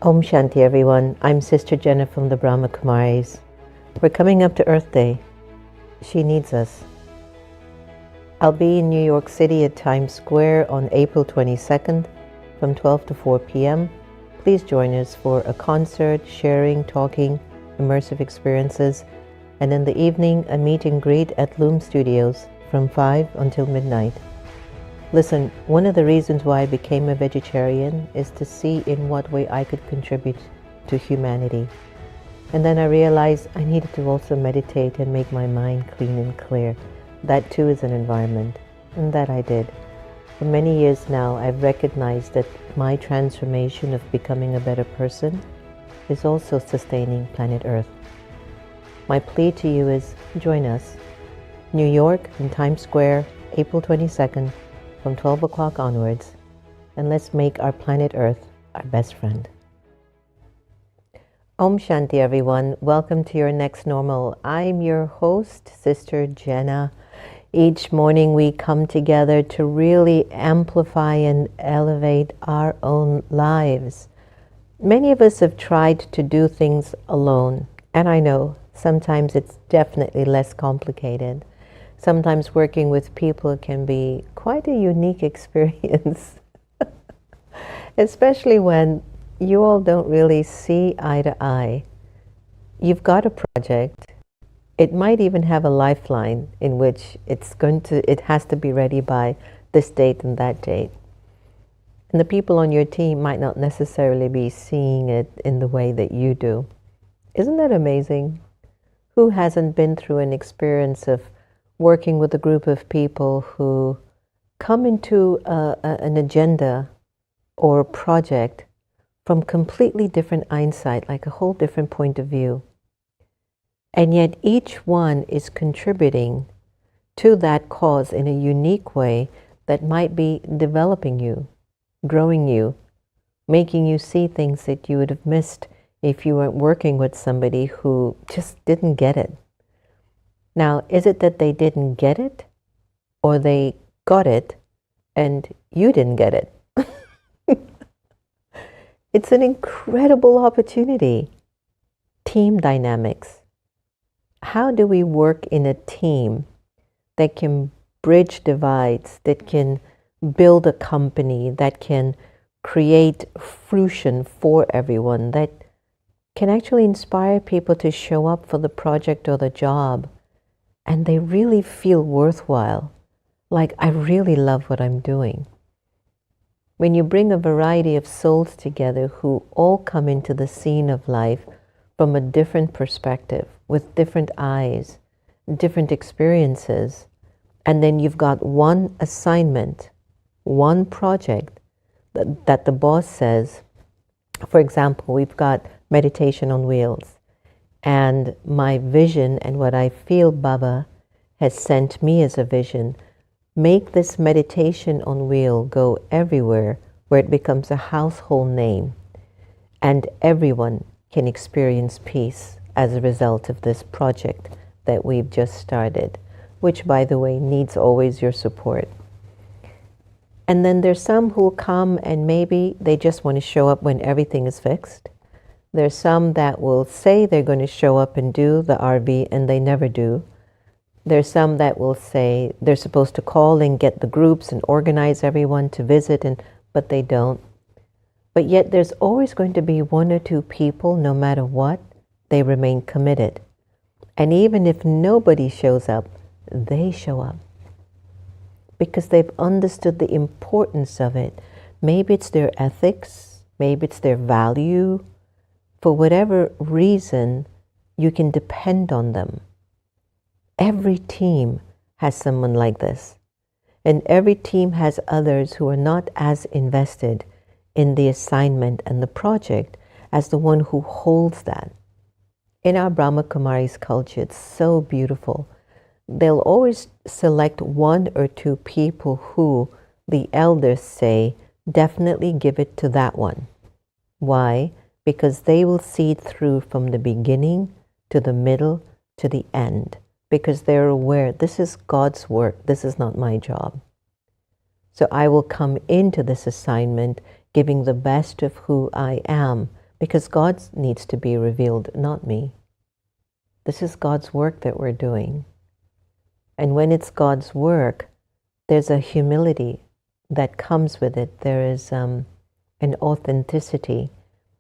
Om Shanti everyone, I'm Sister Jenna from the Brahma Kumaris. We're coming up to Earth Day. She needs us. I'll be in New York City at Times Square on April 22nd from 12 to 4 p.m. Please join us for a concert, sharing, talking, immersive experiences, and in the evening a meet and greet at Loom Studios from 5 until midnight. Listen, one of the reasons why I became a vegetarian is to see in what way I could contribute to humanity. And then I realized I needed to also meditate and make my mind clean and clear. That too is an environment, and that I did. For many years now, I've recognized that my transformation of becoming a better person is also sustaining planet Earth. My plea to you is join us. New York in Times Square, April 22nd, from 12 o'clock onwards, and let's make our planet Earth our best friend. Om Shanti everyone, welcome to your next normal. I'm your host, Sister Jenna. Each morning we come together to really amplify and elevate our own lives. Many of us have tried to do things alone, and I know sometimes it's definitely less complicated. Sometimes working with people can be quite a unique experience, especially when you all don't really see eye to eye. You've got a project. It might even have a lifeline in which it has to be ready by this date and that date. And the people on your team might not necessarily be seeing it in the way that you do. Isn't that amazing? Who hasn't been through an experience of working with a group of people who come into an agenda or a project from completely different insight, like a whole different point of view. And yet each one is contributing to that cause in a unique way that might be developing you, growing you, making you see things that you would have missed if you weren't working with somebody who just didn't get it. Now, is it that they didn't get it, or they got it and you didn't get it? It's an incredible opportunity. Team dynamics. How do we work in a team that can bridge divides, that can build a company, that can create fruition for everyone, that can actually inspire people to show up for the project or the job, and they really feel worthwhile, like I really love what I'm doing. When you bring a variety of souls together who all come into the scene of life from a different perspective, with different eyes, different experiences, and then you've got one assignment, one project that the boss says, for example, we've got meditation on wheels. And my vision and what I feel Baba has sent me as a vision, make this meditation on wheel go everywhere where it becomes a household name. And everyone can experience peace as a result of this project that we've just started, which, by the way, needs always your support. And then there's some who will come and maybe they just want to show up when everything is fixed. There's some that will say they're going to show up and do the RV and they never do. There's some that will say they're supposed to call and get the groups and organize everyone to visit, but they don't. But yet there's always going to be one or two people, no matter what, they remain committed. And even if nobody shows up, they show up. Because they've understood the importance of it. Maybe it's their ethics, maybe it's their value. For whatever reason, you can depend on them. Every team has someone like this. And every team has others who are not as invested in the assignment and the project as the one who holds that. In our Brahma Kumaris culture, it's so beautiful. They'll always select one or two people who the elders say, definitely give it to that one. Why? Because they will see it through from the beginning to the middle to the end. Because they're aware, this is God's work, this is not my job. So I will come into this assignment giving the best of who I am, Because God needs to be revealed, not me. This is God's work that we're doing. And when it's God's work, there's a humility that comes with it. There is an authenticity.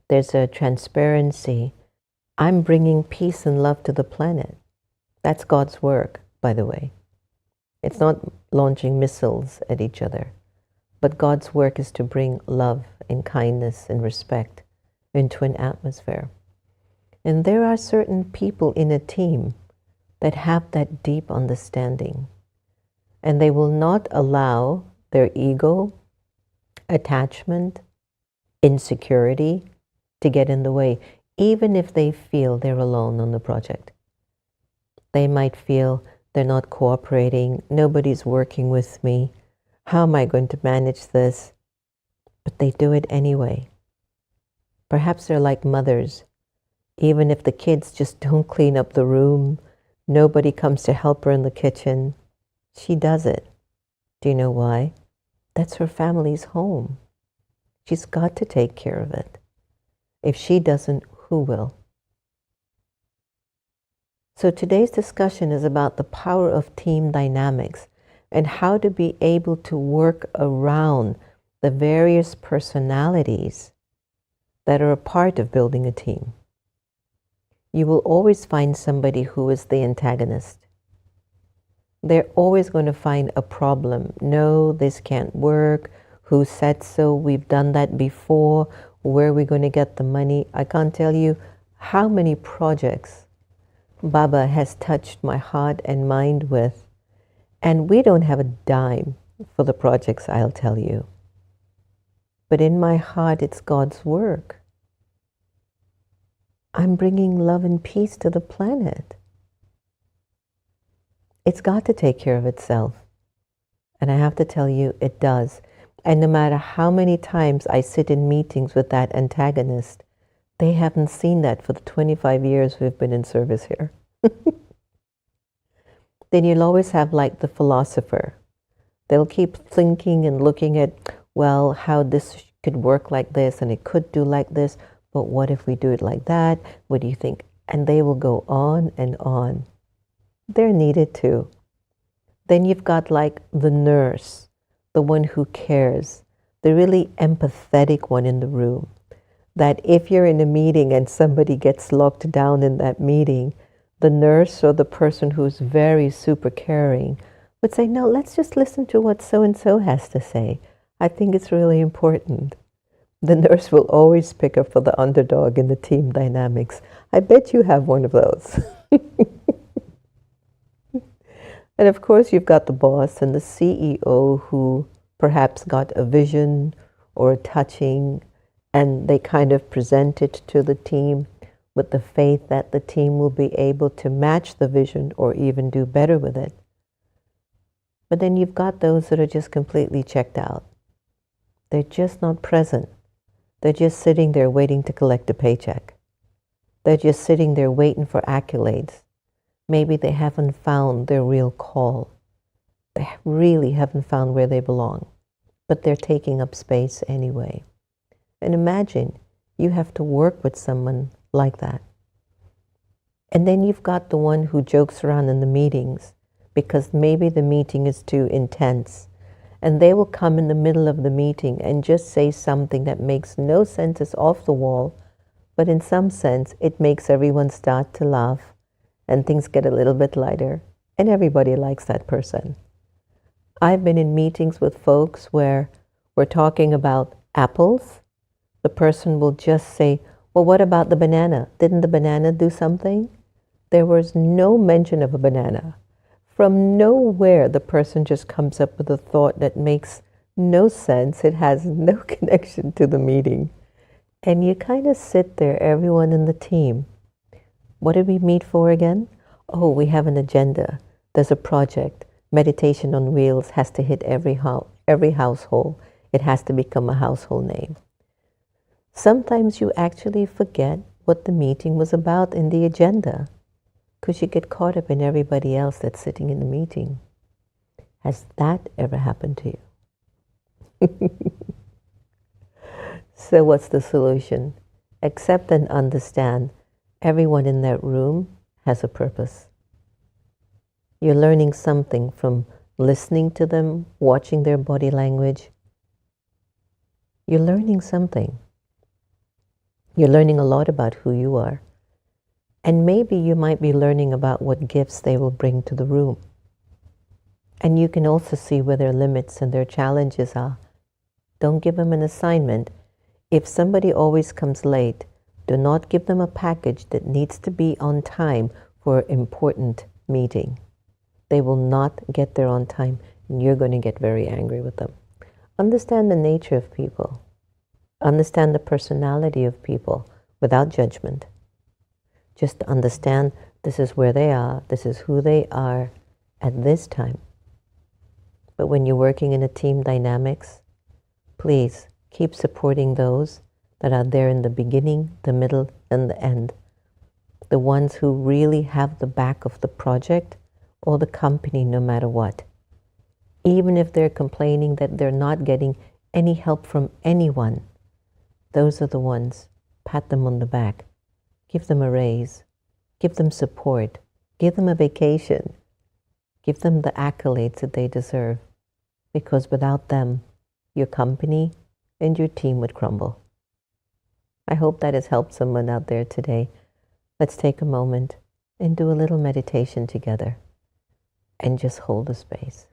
There's a transparency. I'm bringing peace and love to the planet. That's God's work, by the way. It's not launching missiles at each other, but God's work is to bring love and kindness and respect into an atmosphere. And there are certain people in a team that have that deep understanding, and they will not allow their ego, attachment, insecurity to get in the way, even if they feel they're alone on the project. They might feel they're not cooperating, nobody's working with me, how am I going to manage this? But they do it anyway. Perhaps they're like mothers. Even if the kids just don't clean up the room, nobody comes to help her in the kitchen, she does it. Do you know why? That's her family's home. She's got to take care of it. If she doesn't, who will? So today's discussion is about the power of team dynamics and how to be able to work around the various personalities that are a part of building a team. You will always find somebody who is the antagonist. They're always going to find a problem. No, this can't work. Who said so? We've done that before. Where are we going to get the money? I can't tell you how many projects Baba has touched my heart and mind with. And we don't have a dime for the projects, I'll tell you. But in my heart, it's God's work. I'm bringing love and peace to the planet. It's got to take care of itself. And I have to tell you, it does. And no matter how many times I sit in meetings with that antagonist, they haven't seen that for the 25 years we've been in service here. Then you'll always have like the philosopher. They'll keep thinking and looking at, well, how this could work like this and it could do like this, but what if we do it like that? What do you think? And they will go on and on. They're needed too. Then you've got like the nurse, the one who cares, the really empathetic one in the room. That if you're in a meeting and somebody gets locked down in that meeting, the nurse or the person who's very super caring would say, no, let's just listen to what so-and-so has to say. I think it's really important. The nurse will always pick up for the underdog in the team dynamics. I bet you have one of those. And of course, you've got the boss and the CEO who perhaps got a vision or a touching, and they kind of present it to the team with the faith that the team will be able to match the vision or even do better with it. But then you've got those that are just completely checked out. They're just not present. They're just sitting there waiting to collect a paycheck. They're just sitting there waiting for accolades. Maybe they haven't found their real call. They really haven't found where they belong, but they're taking up space anyway. And imagine you have to work with someone like that. And then you've got the one who jokes around in the meetings because maybe the meeting is too intense. And they will come in the middle of the meeting and just say something that makes no sense, it's off the wall, but in some sense it makes everyone start to laugh and things get a little bit lighter, and everybody likes that person. I've been in meetings with folks where we're talking about apples. The person will just say, well, what about the banana? Didn't the banana do something? There was no mention of a banana. From nowhere, the person just comes up with a thought that makes no sense. It has no connection to the meeting. And you kind of sit there, everyone in the team. What did we meet for again? Oh, we have an agenda. There's a project. Meditation on Wheels has to hit every household. It has to become a household name. Sometimes you actually forget what the meeting was about in the agenda because you get caught up in everybody else that's sitting in the meeting. Has that ever happened to you? So what's the solution? accept and understand everyone in that room has a purpose. You're learning something from listening to them, watching their body language. You're learning something. You're learning a lot about who you are. And maybe you might be learning about what gifts they will bring to the room. And you can also see where their limits and their challenges are. Don't give them an assignment. If somebody always comes late, do not give them a package that needs to be on time for an important meeting. They will not get there on time, and you're going to get very angry with them. Understand the nature of people. Understand the personality of people without judgment. Just understand this is where they are, this is who they are at this time. But when you're working in a team dynamics, please keep supporting those that are there in the beginning, the middle, and the end. The ones who really have the back of the project or the company no matter what. Even if they're complaining that they're not getting any help from anyone, those are the ones. Pat them on the back. Give them a raise. Give them support. Give them a vacation. Give them the accolades that they deserve. Because without them, your company and your team would crumble. I hope that has helped someone out there today. Let's take a moment and do a little meditation together and just hold the space.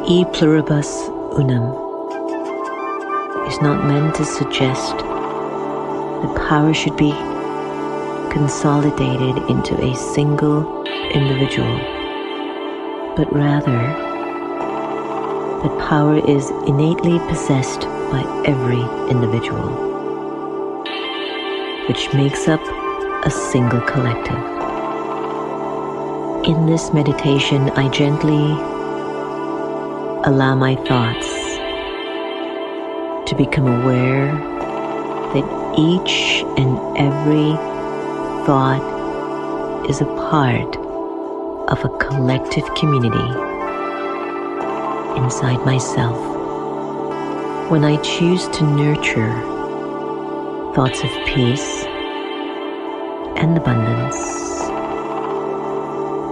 E pluribus unum is not meant to suggest that power should be consolidated into a single individual, but rather that power is innately possessed by every individual, which makes up a single collective. In this meditation, I gently allow my thoughts to become aware that each and every thought is a part of a collective community inside myself. When I choose to nurture thoughts of peace and abundance,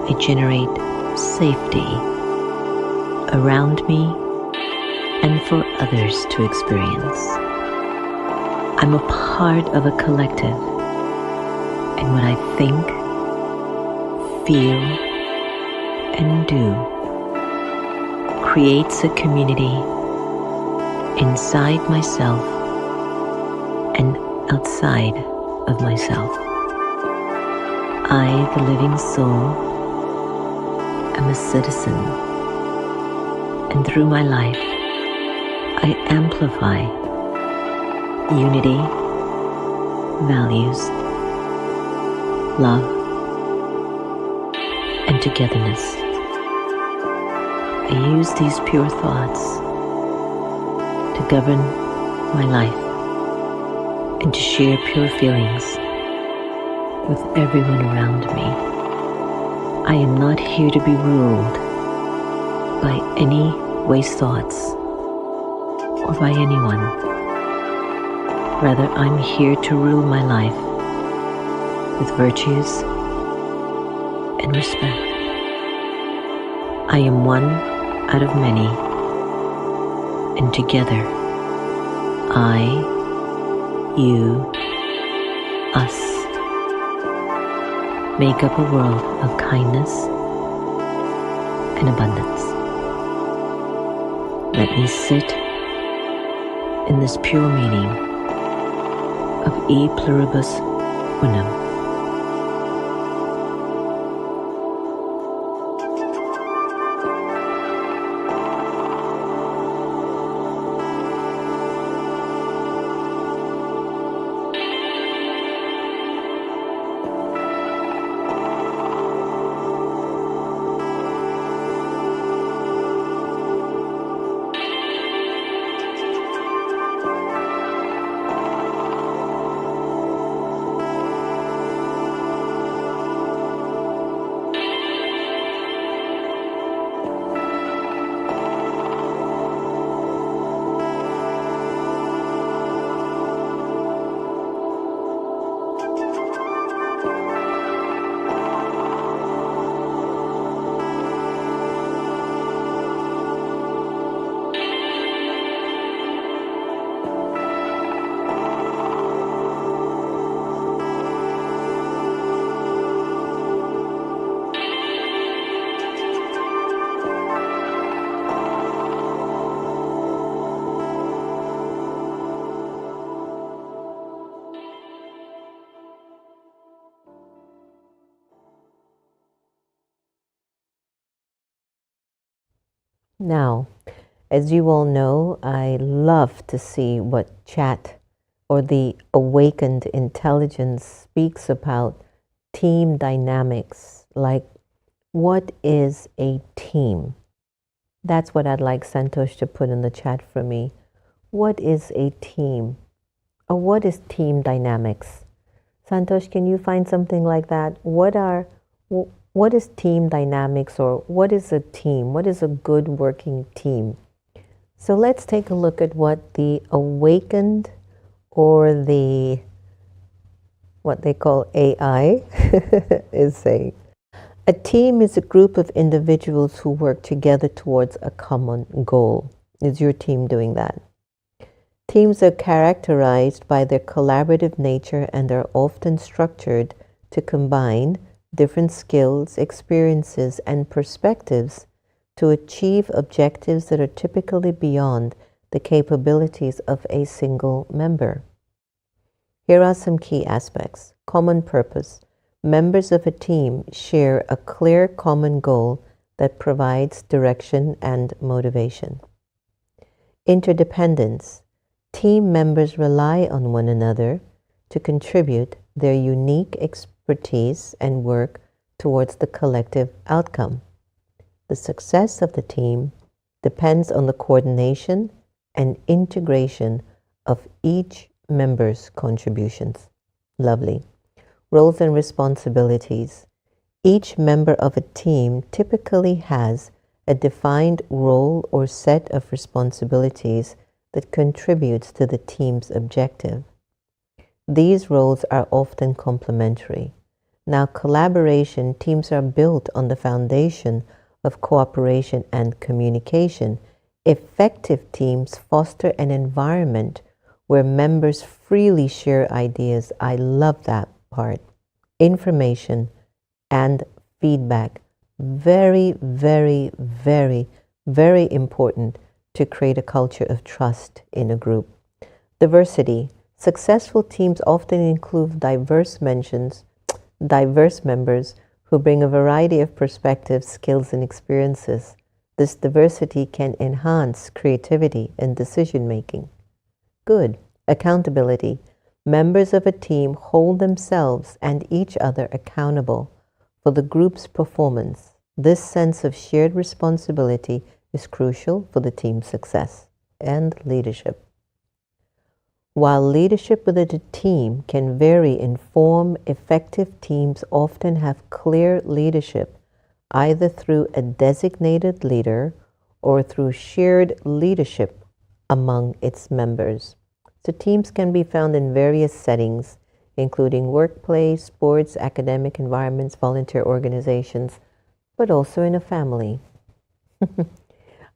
I generate safety around me and for others to experience. I'm a part of a collective, and what I think, feel, and do creates a community inside myself and outside of myself. I, the living soul, am a citizen, and through my life, I amplify unity, values, love, and togetherness. I use these pure thoughts to govern my life and to share pure feelings with everyone around me. I am not here to be ruled by any waste thoughts or by anyone. Rather, I'm here to rule my life with virtues and respect. I am one out of many, and together, I, you, us, make up a world of kindness and abundance. Let me sit in this pure meaning of E pluribus unum. Now, as you all know, I love to see what chat or the awakened intelligence speaks about team dynamics. Like, what is a team? That's what I'd like Santosh to put in the chat for me. What is a team? Or what is team dynamics? Santosh, can you find something like that? What is team dynamics, or what is a team? What is a good working team? So let's take a look at what the awakened, or the what they call AI is saying. A team is a group of individuals who work together towards a common goal. Is your team doing that? Teams are characterized by their collaborative nature and are often structured to combine different skills, experiences, and perspectives to achieve objectives that are typically beyond the capabilities of a single member. Here are some key aspects. Common purpose. Members of a team share a clear common goal that provides direction and motivation. Interdependence. Team members rely on one another to contribute their unique expertise and work towards the collective outcome. The success of the team depends on the coordination and integration of each member's contributions. Lovely. Roles and responsibilities. Each member of a team typically has a defined role or set of responsibilities that contributes to the team's objective. These roles are often complementary. Now, collaboration. Teams are built on the foundation of cooperation and communication. Effective teams foster an environment where members freely share ideas. I love that part. Information and feedback. Very, very, very, very important to create a culture of trust in a group. Diversity. Successful teams often include diverse members who bring a variety of perspectives, skills, and experiences. This diversity can enhance creativity and decision making. Good. Accountability. Members of a team hold themselves and each other accountable for the group's performance. This sense of shared responsibility is crucial for the team's success. And leadership. While leadership within a team can vary in form, effective teams often have clear leadership, either through a designated leader or through shared leadership among its members. So teams can be found in various settings, including workplace, sports, academic environments, volunteer organizations, but also in a family.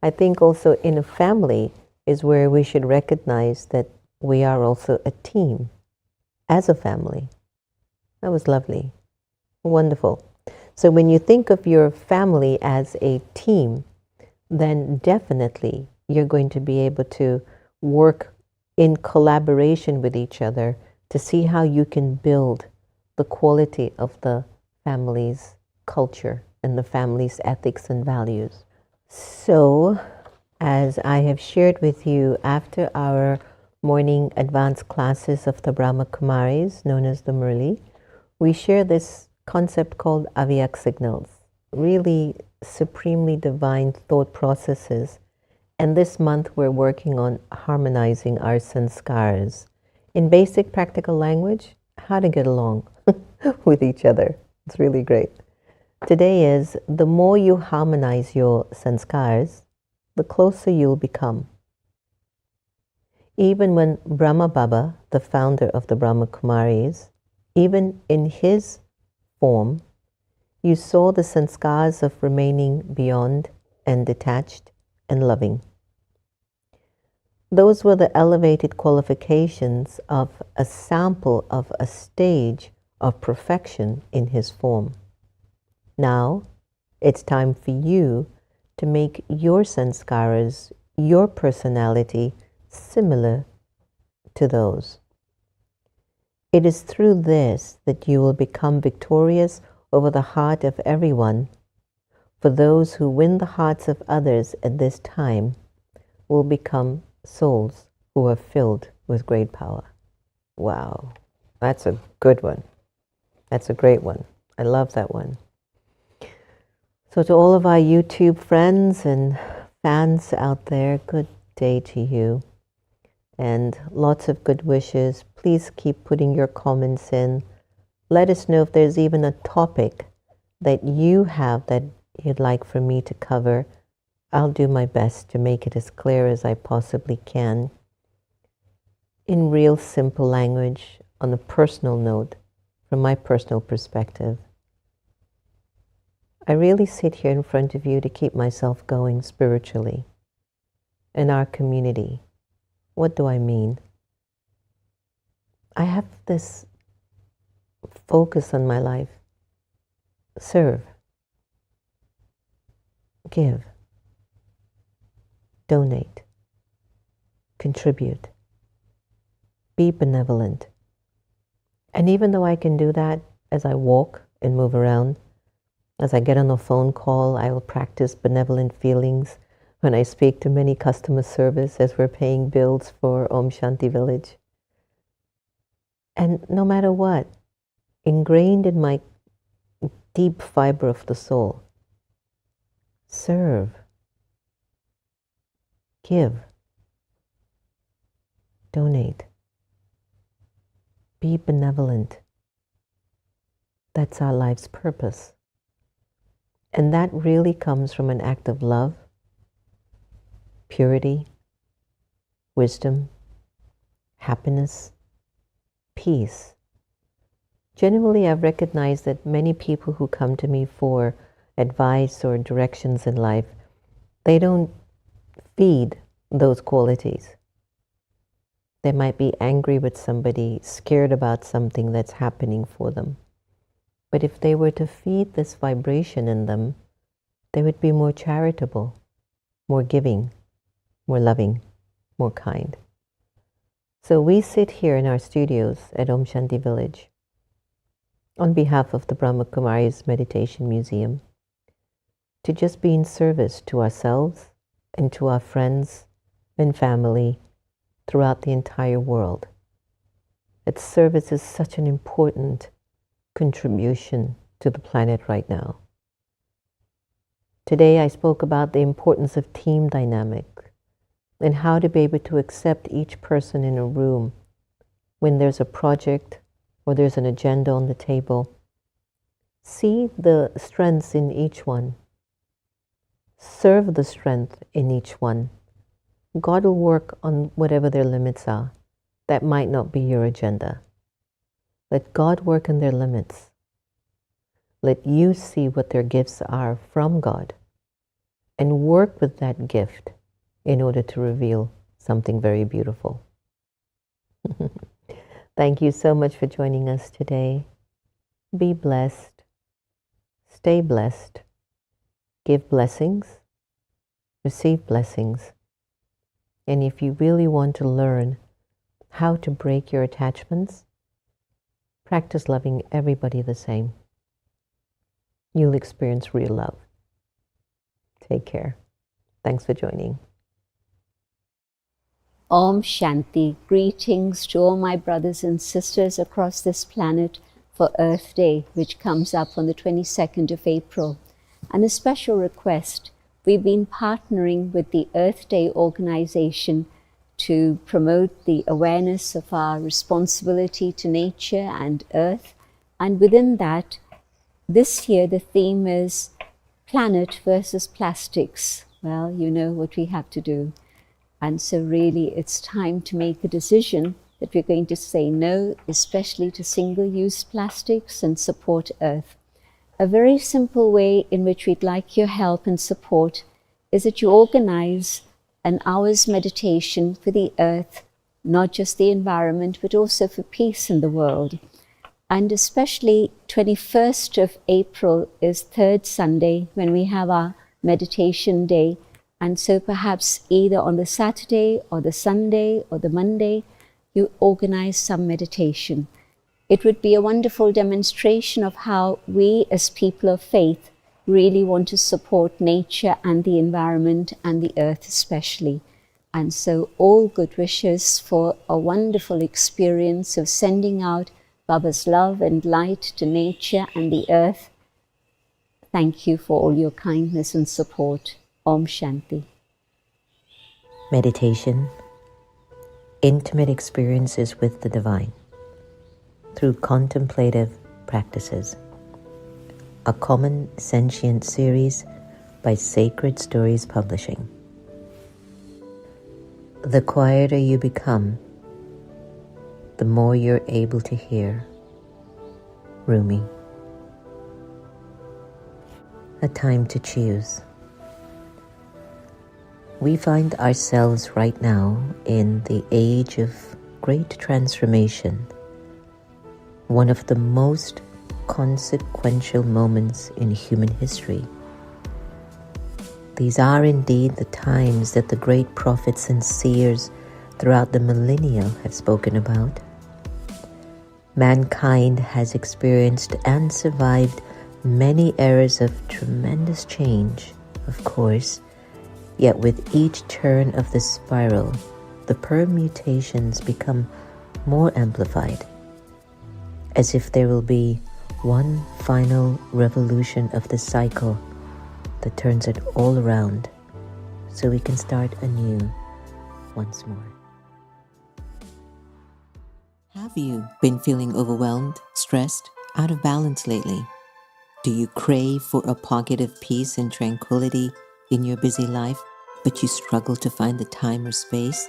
I think also in a family is where we should recognize that we are also a team as a family. That was lovely. Wonderful. So when you think of your family as a team, then definitely you're going to be able to work in collaboration with each other to see how you can build the quality of the family's culture and the family's ethics and values. So, as I have shared with you, after our morning advanced classes of the Brahma Kumaris, known as the Murli, we share this concept called Avyak signals, really supremely divine thought processes. And this month we're working on harmonizing our sanskars. In basic practical language, how to get along with each other. It's really great. Today is, the more you harmonize your sanskars, the closer you'll become. Even when Brahma Baba, the founder of the Brahma Kumaris, even in his form, you saw the sanskars of remaining beyond and detached and loving. Those were the elevated qualifications of a sample of a stage of perfection in his form. Now, it's time for you to make your sanskaras, your personality, similar to those. It is through this that you will become victorious over the heart of everyone for those who win the hearts of others at this time will become souls who are filled with great power. Wow, that's a good one. That's a great one. I love that one. So to all of our YouTube friends and fans out there, good day to you. And lots of good wishes. Please keep putting your comments in. Let us know if there's even a topic that you have that you'd like for me to cover. I'll do my best to make it as clear as I possibly can, in real simple language, on a personal note, from my personal perspective. I really sit here in front of you to keep myself going spiritually. In our community, what do I mean? I have this focus on my life. Serve. Give. Donate. Contribute. Be benevolent. And even though I can do that as I walk and move around, as I get on a phone call, I will practice benevolent feelings when I speak to many customer service as we're paying bills for Om Shanti Village. And no matter what, ingrained in my deep fiber of the soul, serve, give, donate, be benevolent. That's our life's purpose. And that really comes from an act of love, purity, wisdom, happiness, peace. Generally, I've recognized that many people who come to me for advice or directions in life, they don't feed those qualities. They might be angry with somebody, scared about something that's happening for them. But if they were to feed this vibration in them, they would be more charitable, more giving, more loving, more kind. So we sit here in our studios at Om Shanti Village on behalf of the Brahma Kumaris Meditation Museum to just be in service to ourselves and to our friends and family throughout the entire world. Its service is such an important contribution to the planet right now. Today I spoke about the importance of team dynamic and how to be able to accept each person in a room when there's a project or there's an agenda on the table. See the strengths in each one. Serve the strength in each one. God will work on whatever their limits are. That might not be your agenda. Let God work in their limits. Let you see what their gifts are from God and work with that gift in order to reveal something very beautiful. Thank you so much for joining us today. Be blessed. Stay blessed. Give blessings. Receive blessings. And if you really want to learn how to break your attachments, practice loving everybody the same. You'll experience real love. Take care. Thanks for joining. Om Shanti. Greetings to all my brothers and sisters across this planet for Earth Day, which comes up on the 22nd of April. And a special request. We've been partnering with the Earth Day organization to promote the awareness of our responsibility to nature and Earth. And within that, this year the theme is planet versus plastics. Well, you know what we have to do. And so really it's time to make a decision that we're going to say no, especially to single-use plastics, and support Earth. A very simple way in which we'd like your help and support is that you organize an hour's meditation for the Earth, not just the environment, but also for peace in the world. And especially 21st of April is third Sunday when we have our meditation day. And so perhaps either on the Saturday or the Sunday or the Monday, you organize some meditation. It would be a wonderful demonstration of how we as people of faith really want to support nature and the environment and the earth especially. And so all good wishes for a wonderful experience of sending out Baba's love and light to nature and the earth. Thank you for all your kindness and support. Om Shanti. Meditation, intimate experiences with the divine through contemplative practices. A common sentient series by Sacred Stories Publishing. The quieter you become, the more you're able to hear. Rumi. A time to choose. We find ourselves right now in the age of great transformation, one of the most consequential moments in human history. These are indeed the times that the great prophets and seers throughout the millennia have spoken about. Mankind has experienced and survived many eras of tremendous change, of course, yet with each turn of the spiral, the permutations become more amplified, as if there will be one final revolution of the cycle that turns it all around, so we can start anew once more. Have you been feeling overwhelmed, stressed, out of balance lately? Do you crave for a pocket of peace and tranquility in your busy life, but you struggle to find the time or space?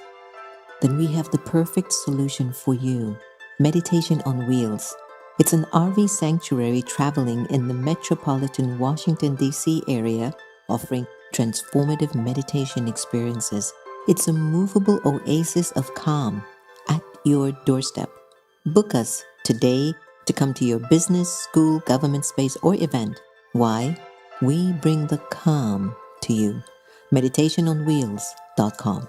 Then we have the perfect solution for you. Meditation on Wheels. It's an RV sanctuary traveling in the metropolitan Washington D.C. area, offering transformative meditation experiences. It's a movable oasis of calm at your doorstep. Book us today to come to your business, school, government space, or event. Why? We bring the calm to you. meditationonwheels.com